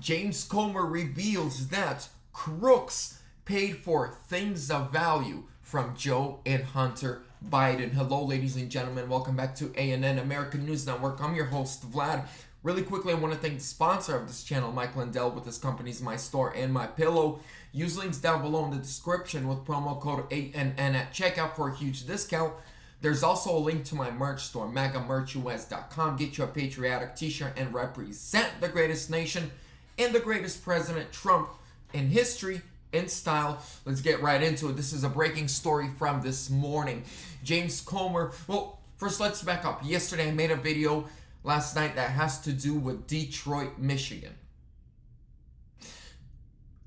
James Comer reveals that crooks paid for things of value from Joe and Hunter Biden. Hello, ladies and gentlemen. Welcome back to ANN American News Network. I'm your host, Vlad. Really quickly, I want to thank the sponsor of this channel, Mike Lindell, with his companies My Store and My Pillow. Use links down below in the description with promo code ANN at checkout for a huge discount. There's also a link to my merch store, MAGAmerchUS.com. Get you a patriotic t-shirt and represent the greatest nation and the greatest President Trump in history in style. Let's get right into it. This is a breaking story from this morning. James Comer, well, first let's back up. Yesterday I made a video last night that has to do with Detroit, Michigan.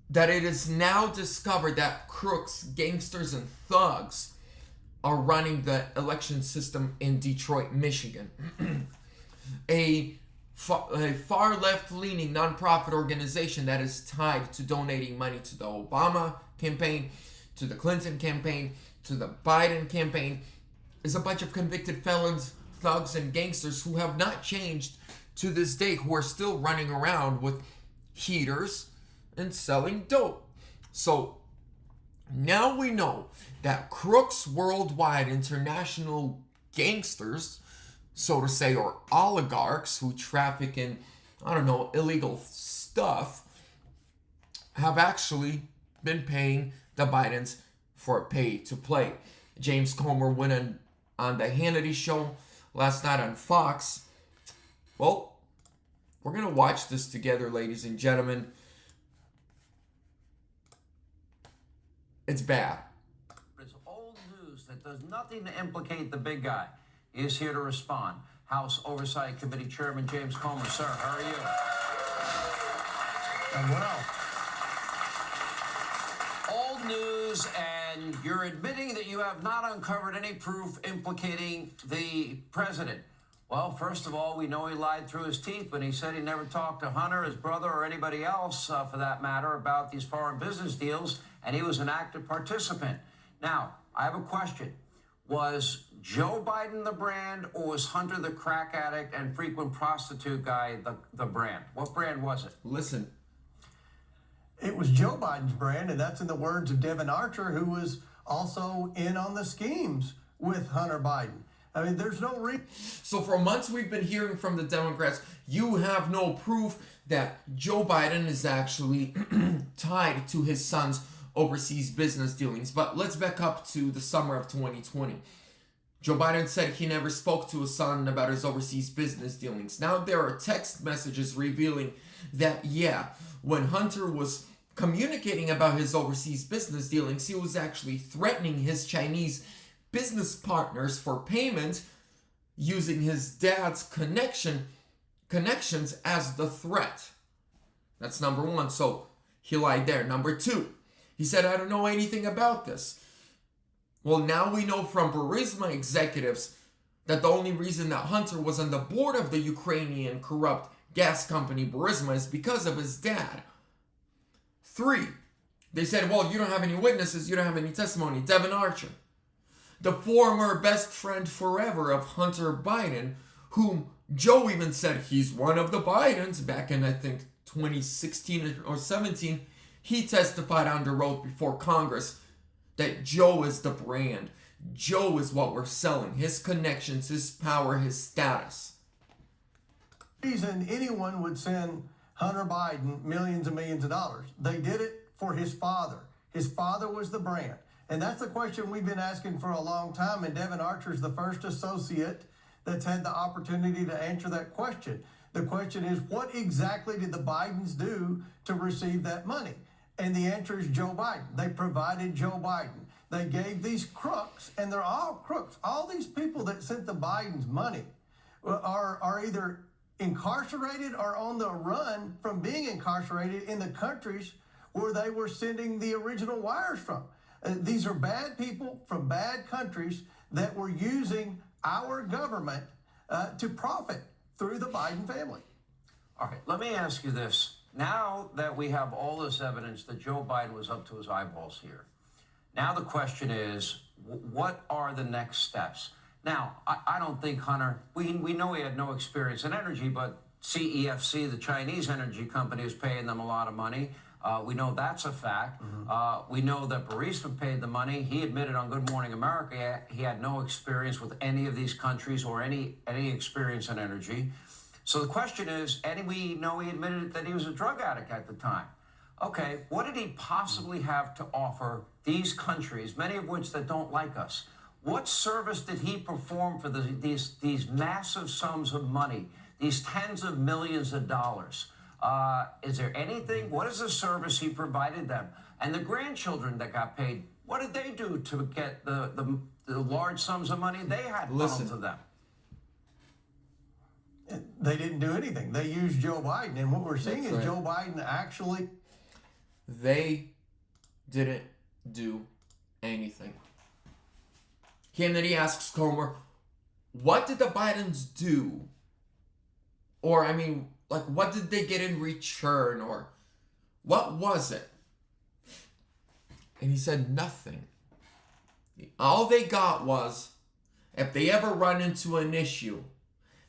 That it is now discovered that crooks, gangsters, and thugs are running the election system in Detroit, Michigan. a far left-leaning nonprofit organization that is tied to donating money to the Obama campaign, to the Clinton campaign, to the Biden campaign, is a bunch of convicted felons, thugs, and gangsters who have not changed to this day, who are still running around with heaters and selling dope. So now we know that crooks worldwide, international gangsters, so to say, or oligarchs who traffic in, I don't know, illegal stuff, have actually been paying the Bidens for pay to play. James Comer went on the Hannity show last night on Fox. Well, we're going to watch this together, ladies and gentlemen. It's bad. It's old news that does nothing to implicate the big guy. He is here to respond. House Oversight Committee Chairman James Comer. Sir, how are you? I'm well. Old news, and you're admitting that you have not uncovered any proof implicating the president. Well, first of all, we know he lied through his teeth when he said he never talked to Hunter, his brother, or anybody else, for that matter, about these foreign business deals, and he was an active participant. Now, I have a question. Was Joe Biden the brand, or was Hunter the crack addict and frequent prostitute guy the brand? What brand was it? Listen. It was Joe Biden's brand, and that's in the words of Devin Archer, who was also in on the schemes with Hunter Biden. I mean, there's no reason. So for months we've been hearing from the Democrats, you have no proof that Joe Biden is actually tied to his son's overseas business dealings. But let's back up to the summer of 2020. Joe Biden said he never spoke to his son about his overseas business dealings. Now there are text messages revealing that, yeah, when Hunter was communicating about his overseas business dealings, he was actually threatening his Chinese business partners for payment using his dad's connections as the threat. That's number one. So he lied there. Number two, he said, I don't know anything about this. Well, now we know from Burisma executives that the only reason that Hunter was on the board of the Ukrainian corrupt gas company Burisma is because of his dad. Three, they said, well, you don't have any witnesses, you don't have any testimony. Devin Archer, the former best friend forever of Hunter Biden, whom Joe even said he's one of the Bidens back in, I think, 2016 or 17, he testified under oath before Congress that Joe is the brand. Joe is what we're selling. His connections, his power, his status. Reason anyone would send Hunter Biden millions and millions of dollars. They did it for his father. His father was the brand. And that's the question we've been asking for a long time, and Devin Archer is the first associate that's had the opportunity to answer that question. The question is, what exactly did the Bidens do to receive that money? And the answer is Joe Biden. They provided Joe Biden. They gave these crooks, and they're all crooks. All these people that sent the Bidens money are either incarcerated or on the run from being incarcerated in the countries where they were sending the original wires from. These are bad people from bad countries that were using our government to profit through the Biden family. All right, let me ask you this. Now that we have all this evidence that Joe Biden was up to his eyeballs here, now the question is, what are the next steps? Now, I don't think Hunter, we know he had no experience in energy, but CEFC, the Chinese energy company, is paying them a lot of money. We know that's a fact. We know that Burisma paid the money. He admitted on Good Morning America he had no experience with any of these countries or any experience in energy. So the question is, and we know he admitted that he was a drug addict at the time. Okay, what did he possibly have to offer these countries, many of which that don't like us? What service did he perform for these massive sums of money, these tens of millions of dollars? Is there anything? What is the service he provided them? And the grandchildren that got paid, what did they do to get the large sums of money they had funneled to them? They didn't do anything. They used Joe Biden. And what we're seeing is Joe Biden actually... They didn't do anything. Kennedy asks Comer, what did the Bidens do? Or, I mean, like, what did they get in return? Or what was it? And he said nothing. All they got was, if they ever run into an issue,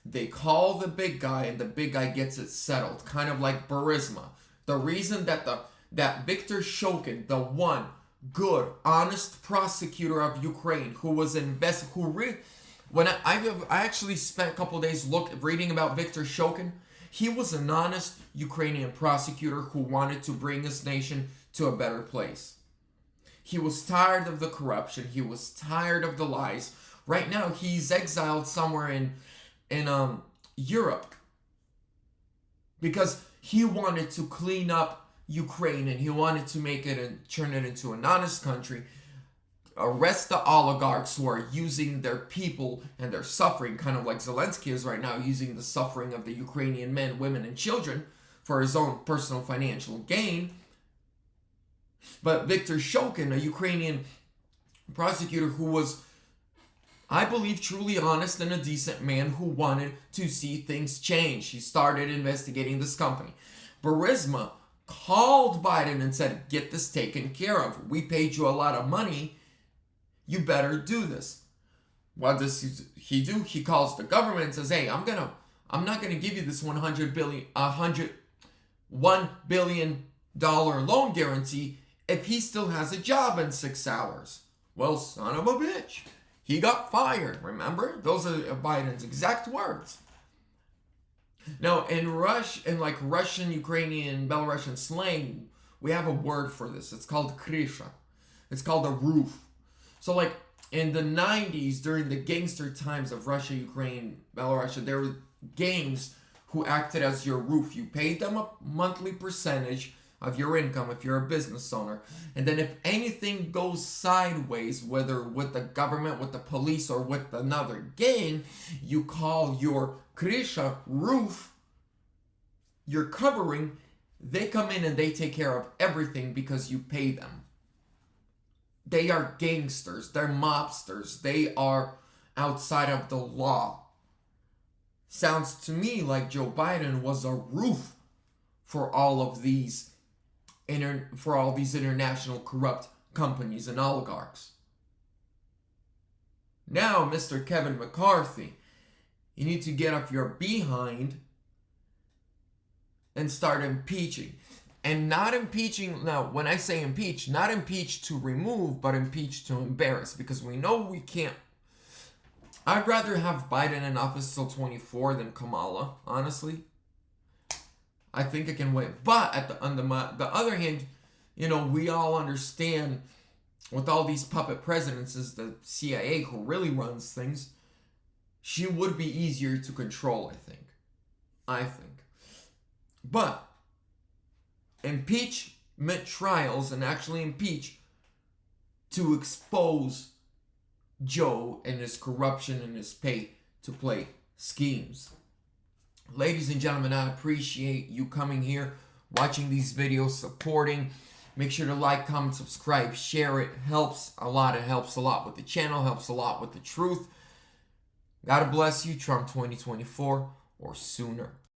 they call the big guy and the big guy gets it settled. Kind of like Burisma. The reason that that Viktor Shokin, the one good, honest prosecutor of Ukraine who was when I actually spent a couple of days reading about Viktor Shokin. He was an honest Ukrainian prosecutor who wanted to bring his nation to a better place. He was tired of the corruption. He was tired of the lies. Right now, he's exiled somewhere in Europe because he wanted to clean up Ukraine and he wanted to make it and turn it into an honest country, arrest the oligarchs who are using their people and their suffering, kind of like Zelensky is right now, using the suffering of the Ukrainian men, women, and children for his own personal financial gain. But Viktor Shokin, a Ukrainian prosecutor who was, I believe, truly honest and a decent man who wanted to see things change. He started investigating this company. Burisma called Biden and said, get this taken care of. We paid you a lot of money. You better do this. What does he do? He calls the government and says, hey, I'm not gonna give you this $1 billion loan guarantee if he still has a job in 6 hours. Well, son of a bitch. He got fired, remember? Those are Biden's exact words. Now, in Russian, Ukrainian, Belarusian slang, we have a word for this. It's called krysha. It's called a roof. So, like, in the 90s, during the gangster times of Russia, Ukraine, Belarus, there were gangs who acted as your roof. You paid them a monthly percentage of your income if you're a business owner. And then if anything goes sideways, whether with the government, with the police, or with another gang, you call your krysha, roof, your covering. They come in and they take care of everything because you pay them. They are gangsters. They're mobsters. They are outside of the law. Sounds to me like Joe Biden was a roof for all of these international corrupt companies and oligarchs. Now, Mr. Kevin McCarthy, you need to get off your behind and start impeaching. And not impeaching, now when I say impeach, not impeach to remove, but impeach to embarrass. Because we know we can't. I'd rather have Biden in office till 24 than Kamala, honestly. I think it can wait. But on the other hand, you know, we all understand with all these puppet presidents is the CIA who really runs things. She would be easier to control, I think. But impeachment trials and actually impeach to expose Joe and his corruption and his pay-to-play schemes. Ladies and gentlemen, I appreciate you coming here, watching these videos, supporting. Make sure to like, comment, subscribe, share it. Helps a lot. It helps a lot with the channel, helps a lot with the truth. God bless you, Trump 2024 or sooner.